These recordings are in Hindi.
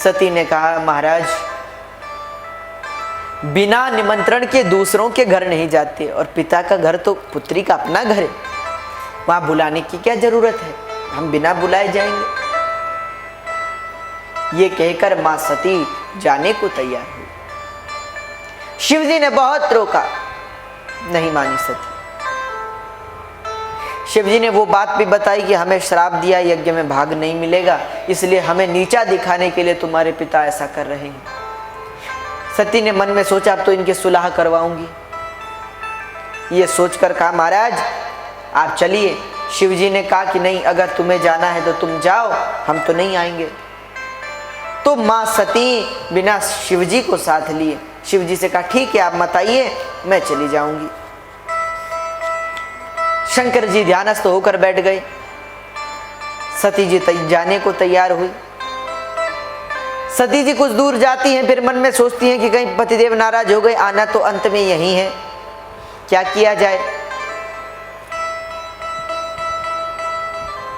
सती ने कहा, महाराज बिना निमंत्रण के दूसरों के घर नहीं जाते, और पिता का घर तो पुत्री का अपना घर है, वहां बुलाने की क्या जरूरत है, हम बिना बुलाए जाएंगे। ये कहकर मां सती जाने को तैयार हुई। शिवजी ने बहुत रोका, नहीं मानी सती। शिवजी ने वो बात भी बताई कि हमें श्राप दिया, यज्ञ में भाग नहीं मिलेगा, इसलिए हमें नीचा दिखाने के लिए तुम्हारे पिता ऐसा कर रहे हैं। सती ने मन में सोचा, अब तो इनकी सुलह करवाऊंगी। ये सोचकर कहा, महाराज आप चलिए। शिवजी ने कहा कि नहीं, अगर तुम्हें जाना है तो तुम जाओ, हम तो नहीं आएंगे। तो मां सती बिना शिवजी को साथ लिए शिवजी से कहा, ठीक है आप मत आइए, मैं चली जाऊंगी। शंकर जी ध्यानस्थ होकर बैठ गए। सती जी जाने को तैयार हुई। सती जी कुछ दूर जाती हैं, फिर मन में सोचती हैं कि कहीं पतिदेव नाराज हो गए, आना तो अंत में यही है, क्या किया जाए।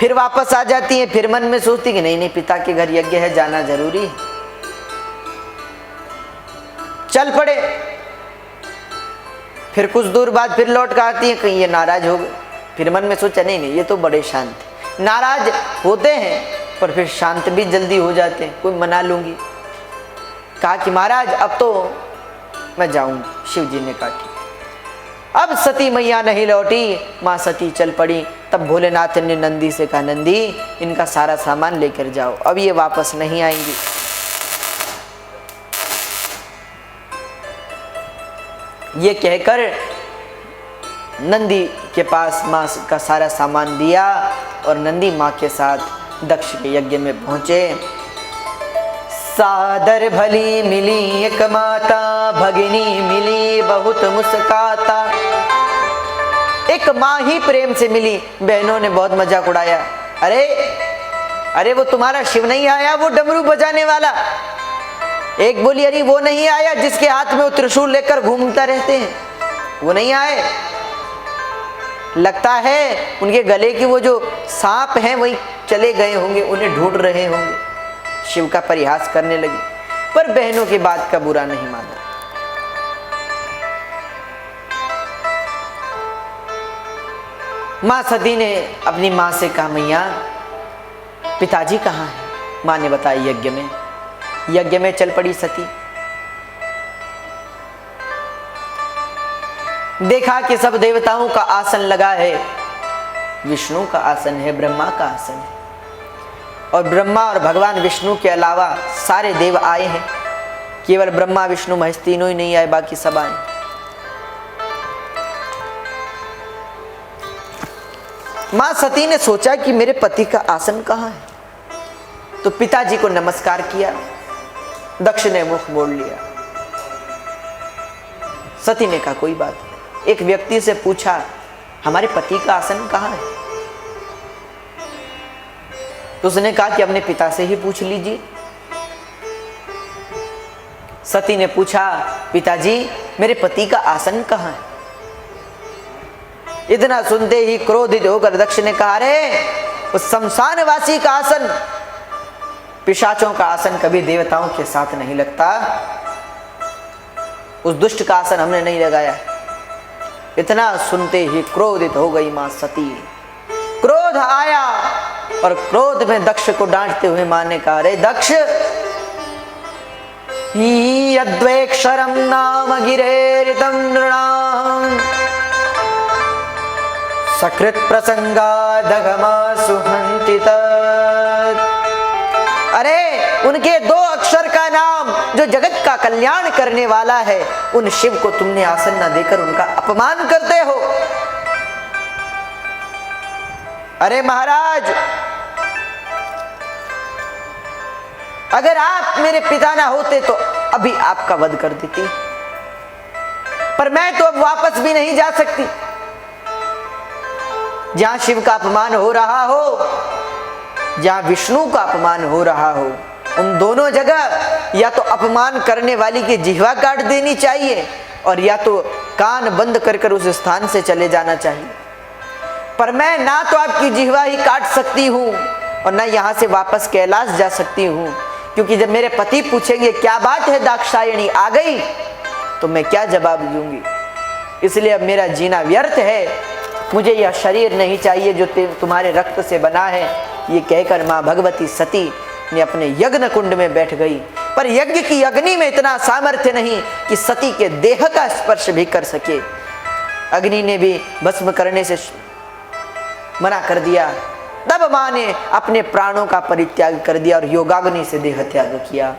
फिर वापस आ जाती हैं, फिर मन में सोचती कि नहीं नहीं, पिता के घर यज्ञ है, जाना जरूरी है। चल पड़े। फिर कुछ दूर बाद फिर लौट कर आती हैं, कहीं ये नाराज हो गए। फिर मन में सोचा, नहीं नहीं, ये तो बड़े शांत है। नाराज होते हैं पर फिर शांत भी जल्दी हो जाते हैं, कोई मना लूंगी। कहा कि महाराज अब तो मैं जाऊंगी। शिवजी ने कहा ठीक। अब सती मैया नहीं लौटी, मां सती चल पड़ी। तब भोलेनाथ ने नंदी से कहा, नंदी इनका सारा सामान लेकर जाओ, अब ये वापस नहीं आएंगी। ये कहकर नंदी के पास मां का सारा सामान दिया और नंदी मां के साथ दक्ष के यज्ञ में पहुंचे। सादर भली मिली एक माता, भगिनी मिली बहुत मुस्काता। एक माँ ही प्रेम से मिली, बहनों ने बहुत मजाक उड़ाया। अरे वो तुम्हारा शिव नहीं आया, वो डमरू बजाने वाला। एक बोली, अरे वो नहीं आया जिसके हाथ में वो त्रिशूल लेकर घूमता रहते हैं, वो नहीं आए। लगता है उनके गले की वो जो सांप हैं वही चले गए होंगे, उन्हें ढूंढ रहे होंगे। शिव का परिहास करने लगी, पर बहनों की बात का बुरा नहीं माना। मां सती ने अपनी मां से कहा, मैया पिताजी कहाँ हैं? मां ने बताया, यज्ञ में। यज्ञ में चल पड़ी सती। देखा कि सब देवताओं का आसन लगा है, विष्णु का आसन है, ब्रह्मा का आसन है, और ब्रह्मा और भगवान विष्णु के अलावा सारे देव आए हैं। केवल ब्रह्मा विष्णु महेश तीनों ही नहीं आए, बाकी सब आए। मां सती ने सोचा कि मेरे पति का आसन कहाँ है, तो पिताजी को नमस्कार किया। दक्ष ने मुख मोड़ लिया। सती ने कहा, कोई बात नहीं। एक व्यक्ति से पूछा, हमारे पति का आसन कहाँ है? तो उसने कहा कि अपने पिता से ही पूछ लीजिए। सती ने पूछा, पिताजी मेरे पति का आसन कहाँ है? इतना सुनते ही क्रोधित होकर दक्ष ने कहा, अरे उस शमशानवासी का आसन, पिशाचों का आसन कभी देवताओं के साथ नहीं लगता, उस दुष्ट का आसन हमने नहीं लगाया। इतना सुनते ही क्रोधित हो गई मां सती। क्रोध आया और क्रोध में दक्ष को डांटते हुए मां ने कहा, अरे दक्ष, यद्वेक्षरम नाम गिरेरितम नृणाम सकृत प्रसंगा दगमा सुहंति तत्। अरे उनके दो अक्षर का नाम जो जगत का कल्याण करने वाला है, उन शिव को तुमने आसन न देकर उनका अपमान करते हो। अरे महाराज, अगर आप मेरे पिता ना होते तो अभी आपका वध कर देती, पर मैं तो अब वापस भी नहीं जा सकती। जहां शिव का अपमान हो रहा हो, जहां विष्णु का अपमान हो रहा हो, उन दोनों जगह या तो अपमान करने वाली की जिह्वा काट देनी चाहिए और या तो कान बंद कर उस स्थान से चले जाना चाहिए। पर मैं ना तो आपकी जिह्वा ही काट सकती हूं और ना यहां से वापस कैलाश जा सकती हूं, क्योंकि जब मेरे पति पूछेंगे क्या बात है दाक्षायणी आ गई, तो मैं क्या जवाब दूंगी। इसलिए अब मेरा जीना व्यर्थ है, मुझे यह शरीर नहीं चाहिए जो तुम्हारे रक्त से बना है। ये कहकर माँ भगवती सती ने अपने यज्ञ कुंड में बैठ गई। पर यज्ञ की अग्नि में इतना सामर्थ्य नहीं कि सती के देह का स्पर्श भी कर सके। अग्नि ने भी भस्म करने से मना कर दिया। तब माँ ने अपने प्राणों का परित्याग कर दिया और योगाग्नि से देह त्याग किया।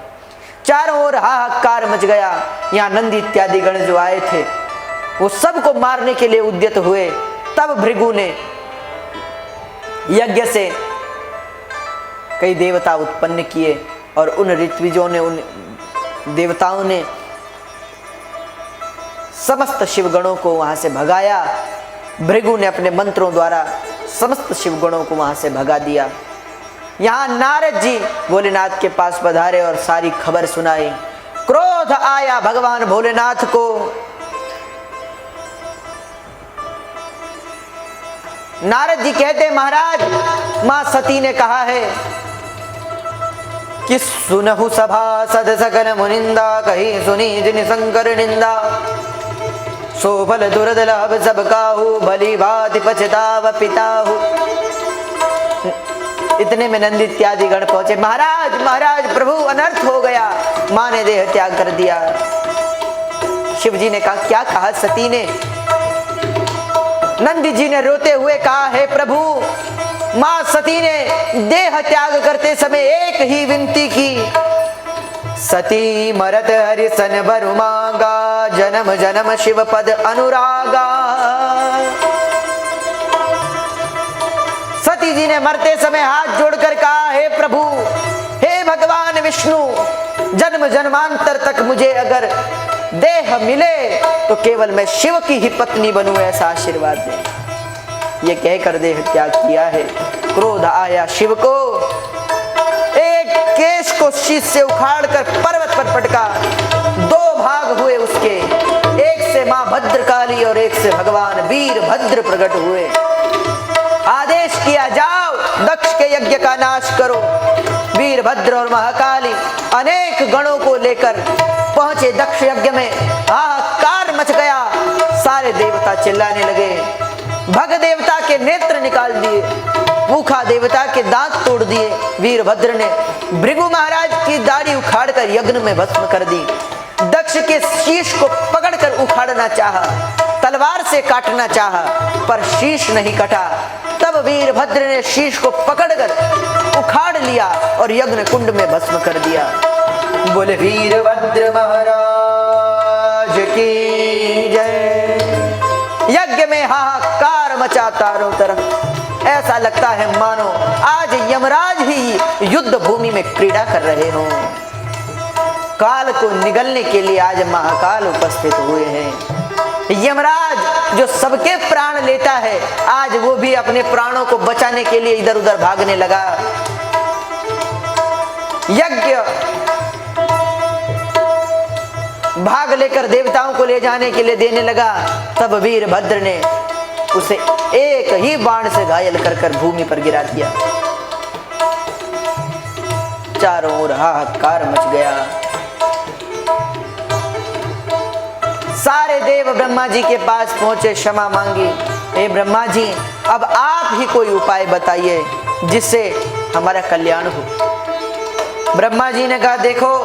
चारों ओर हाहाकार मच गया। यहाँ नंदी इत्यादि गण जो आए थे वो सबको मारने के लिए उद्यत हुए। तब भृगु ने यज्ञ से कई देवता उत्पन्न किए और उन ऋत्विजों ने, उन देवताओं ने समस्त शिवगणों को वहां से भगाया। भृगु ने अपने मंत्रों द्वारा समस्त शिवगणों को वहां से भगा दिया। यहाँ नारद जी भोलेनाथ के पास पधारे और सारी खबर सुनाई। क्रोध आया भगवान भोलेनाथ को। नारद जी कहते महाराज, मां सती ने कहा है कि सुनहु सभा सद सकल मुनिंदा, कही सुनी जिन शंकर निंदा। सोफल दुर्दलभ सब काहू, भली भांति पछताव पिताहु। इतने में नंदी इत्यादि गण पहुंचे। महाराज महाराज प्रभु अनर्थ हो गया। मां ने देह त्याग कर दिया। शिव जी ने कहा क्या कहा सती ने? नंदी जी ने रोते हुए कहा है प्रभु, मां सती ने देह त्याग करते समय एक ही विनती की, सती मरत हरि सन बरु मांगा, जन्म जन्म शिव पद अनुरागा। सती जी ने मरते समय हाथ जोड़कर कहा हे प्रभु, हे भगवान विष्णु, जन्म जन्मांतर तक मुझे अगर देह मिले तो केवल मैं शिव की ही पत्नी बनूं, ऐसा आशीर्वाद दे। ये कहकर देह त्याग किया है। क्रोध आया शिव को। एक केश को शीश से उखाड़कर पर्वत पर पटका। दो भाग हुए उसके, एक से मां भद्रकाली और एक से भगवान वीरभद्र प्रकट हुए। आदेश किया जाओ दक्ष के यज्ञ का नाश करो। वीरभद्र और महाकाली अनेक गणों को लेकर पहुंचे दक्ष यज्ञ में। हाहाकार मच गया। सारे देवता चिल्लाने लगे। भग देवता के नेत्र निकाल दिए, मुखा देवता के दांत तोड़ दिए। वीरभद्र ने भृगु महाराज की दाढ़ी उखाड़कर यज्ञ में भस्म कर दी। दक्ष के शीश को पकड़कर उखाड़ना चाहा, तलवार से काटना चाहा, पर शीश नहीं कटा। तब वीरभद्र ने शीश को पकड़कर उखाड़ लिया और यज्ञ कुंड में भस्म कर दिया। बोले वीरभद्र महाराज की जय। यज्ञ में हाहाकार मचा चारों तरफ। ऐसा लगता है मानो आज यमराज ही युद्ध भूमि में क्रीड़ा कर रहे हों। काल को निगलने के लिए आज महाकाल उपस्थित हुए हैं। यमराज जो सबके प्राण लेता है, आज वो भी अपने प्राणों को बचाने के लिए इधर उधर भागने लगा। यज्ञ भाग लेकर देवताओं को ले जाने के लिए देने लगा। तब वीरभद्र ने उसे एक ही बाण से घायल कर कर भूमि पर गिरा दिया। चारों ओर हाहाकार मच गया। सारे देव ब्रह्मा जी के पास पहुंचे, क्षमा मांगी। हे ब्रह्मा जी, अब आप ही कोई उपाय बताइए जिससे हमारा कल्याण हो। ब्रह्मा जी ने कहा, देखो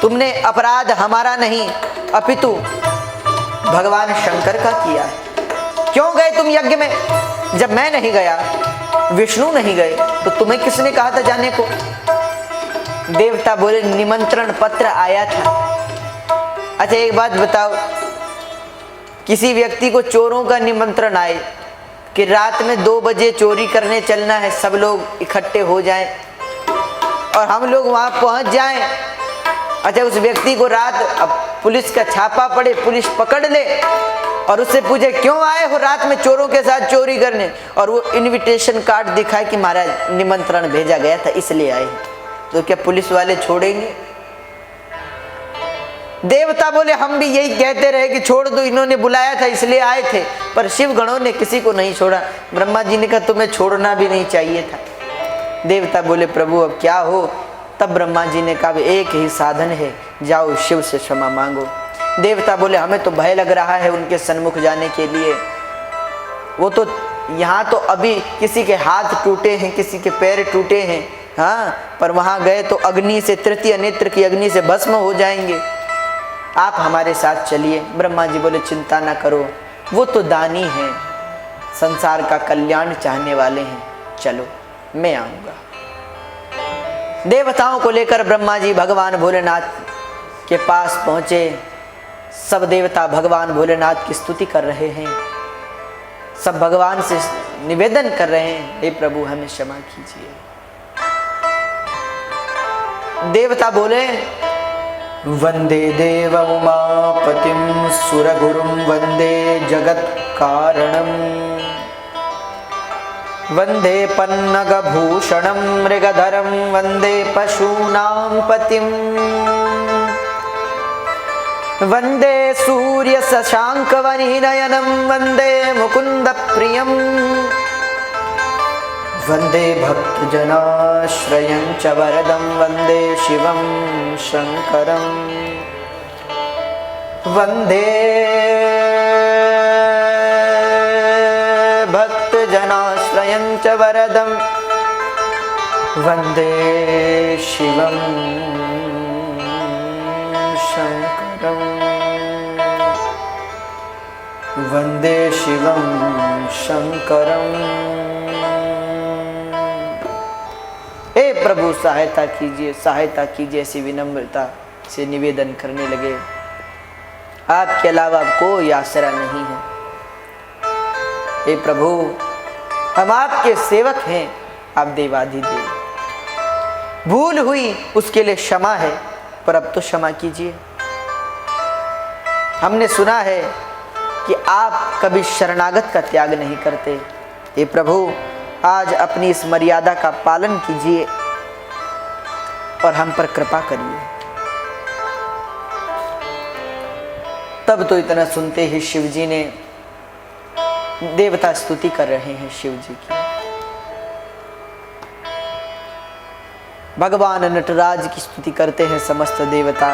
तुमने अपराध हमारा नहीं अपितु भगवान शंकर का किया है। क्यों गए तुम यज्ञ में? जब मैं नहीं गया, विष्णु नहीं गए, तो तुम्हें किसने कहा था जाने को? देवता बोले, निमंत्रण पत्र आया था। अच्छा एक बात बताओ, किसी व्यक्ति को चोरों का निमंत्रण आए कि रात में 2 बजे चोरी करने चलना है, सब लोग इकट्ठे हो जाएं और हम लोग वहां पहुंच जाएं। अच्छा उस व्यक्ति को रात, अब पुलिस का छापा पड़े, पुलिस पकड़ ले और उससे पूछे क्यों आए हो रात में चोरों के साथ चोरी करने, और वो इनविटेशन कार्ड दिखाए कि महाराज निमंत्रण भेजा गया था इसलिए आए, तो क्या पुलिस वाले छोड़ेंगे? देवता बोले, हम भी यही कहते रहे कि छोड़ दो, इन्होंने बुलाया था इसलिए आए थे, पर शिव गणों ने किसी को नहीं छोड़ा। ब्रह्मा जी ने कहा तुम्हें छोड़ना भी नहीं चाहिए था। देवता बोले, प्रभु अब क्या हो? तब ब्रह्मा जी ने कहा एक ही साधन है, जाओ शिव से क्षमा मांगो। देवता बोले हमें तो भय लग रहा है उनके सन्मुख जाने के लिए, वो तो यहाँ तो अभी किसी के हाथ टूटे हैं, किसी के पैर टूटे हैं, हाँ, पर वहाँ गए तो अग्नि से, तृतीय नेत्र की अग्नि से भस्म हो जाएंगे, आप हमारे साथ चलिए। ब्रह्मा जी बोले चिंता ना करो, वो तो दानी हैं, संसार का कल्याण चाहने वाले हैं, चलो मैं आऊँगा। देवताओं को लेकर ब्रह्मा जी भगवान भोलेनाथ के पास पहुँचे। सब देवता भगवान भोलेनाथ की स्तुति कर रहे हैं, सब भगवान से निवेदन कर रहे हैं, हे प्रभु हमें क्षमा कीजिए। देवता बोले वंदे देव उमापतिम सुरगुरुम वंदे जगत कारणम वंदे पन्नगभूषणम मृगधरम वंदे पशूनां पतिम वंदे सूर्य शशांक वनिनयनम वंदे मुकुंद प्रियम वंदे भक्तजनाश्रयं च वरदं वंदे शिवं शंकरं वंदे भक्तजनाश्रयं च वरदं वंदे शिवं शंकरं वंदे शिवं शंकरं। हे प्रभु सहायता कीजिए, सहायता कीजिए, ऐसी विनम्रता से निवेदन करने लगे। आपके अलावा कोई आसरा नहीं है। हे प्रभु हम आपके सेवक हैं, आप देवाधिदेव, भूल हुई उसके लिए क्षमा है, पर अब तो क्षमा कीजिए। हमने सुना है कि आप कभी शरणागत का त्याग नहीं करते। हे प्रभु आज अपनी इस मर्यादा का पालन कीजिए और हम पर कृपा करिए। तब तो इतना सुनते ही शिव जी ने, देवता स्तुति कर रहे हैं शिव जी की, भगवान नटराज की स्तुति करते हैं समस्त देवता।